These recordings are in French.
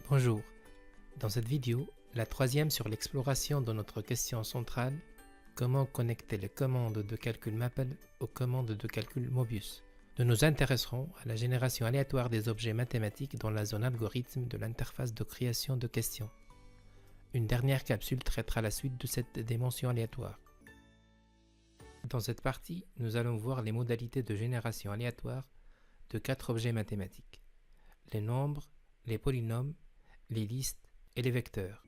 Bonjour, dans cette vidéo, la troisième sur l'exploration de notre question centrale, comment connecter les commandes de calcul Maple aux commandes de calcul Mobius. Nous nous intéresserons à la génération aléatoire des objets mathématiques dans la zone algorithme de l'interface de création de questions. Une dernière capsule traitera la suite de cette dimension aléatoire. Dans cette partie, nous allons voir les modalités de génération aléatoire de 4 objets mathématiques: les nombres, les polynômes, les listes et les vecteurs.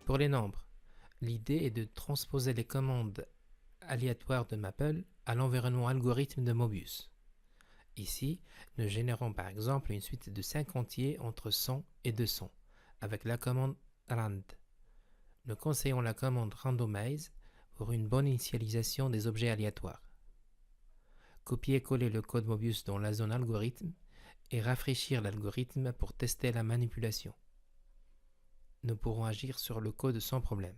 Pour les nombres, l'idée est de transposer les commandes aléatoires de Maple à l'environnement algorithme de Mobius. Ici, nous générons par exemple une suite de 5 entiers entre 100 et 200 avec la commande rand. Nous conseillons la commande randomize pour une bonne initialisation des objets aléatoires. Copier-coller le code Mobius dans la zone algorithme et rafraîchir l'algorithme pour tester la manipulation. Nous pourrons agir sur le code sans problème.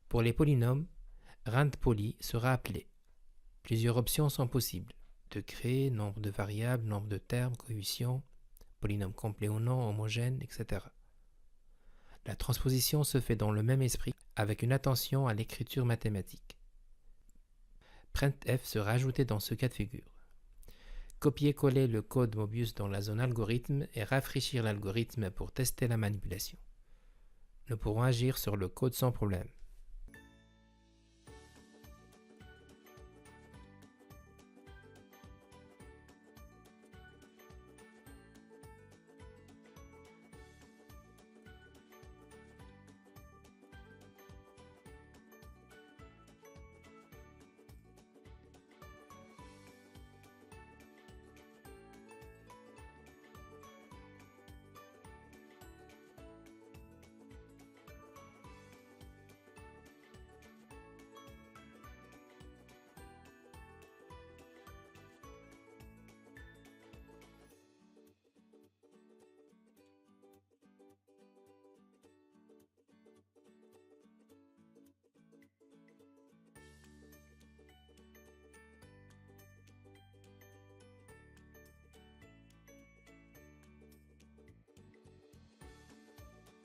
Pour les polynômes, rand_poly sera appelé. Plusieurs options sont possibles: degré, nombre de variables, nombre de termes, coefficients, polynôme complet ou non, homogène, etc. La transposition se fait dans le même esprit avec une attention à l'écriture mathématique. printf sera ajouté dans ce cas de figure. Copier-coller le code Mobius dans la zone algorithme et rafraîchir l'algorithme pour tester la manipulation. Nous pourrons agir sur le code sans problème.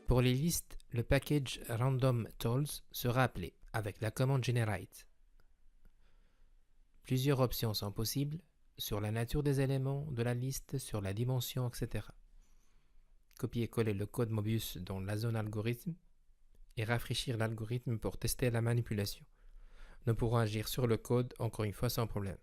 Pour les listes, le package random_tools sera appelé avec la commande generate. Plusieurs options sont possibles sur la nature des éléments de la liste, sur la dimension, etc. Copier-coller le code Mobius dans la zone algorithme et rafraîchir l'algorithme pour tester la manipulation. Nous pourrons agir sur le code encore une fois sans problème.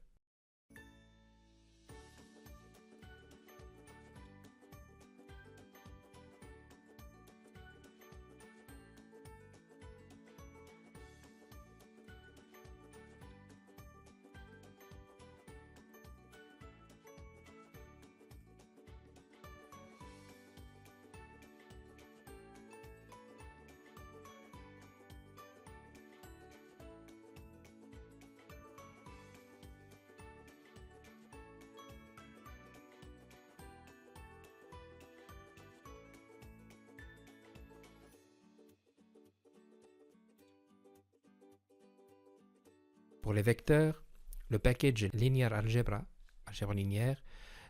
Pour les vecteurs, le package linear algebra, algèbre linéaire,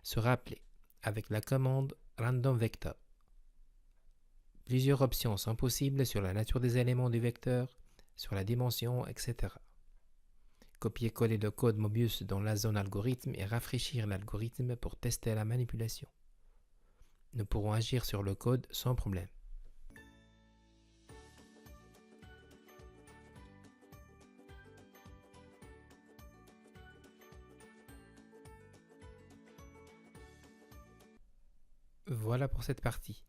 sera appelé avec la commande random_vector. Plusieurs options sont possibles sur la nature des éléments du vecteur, sur la dimension, etc. Copier-coller le code Mobius dans la zone algorithme et rafraîchir l'algorithme pour tester la manipulation. Nous pourrons agir sur le code sans problème. Voilà pour cette partie.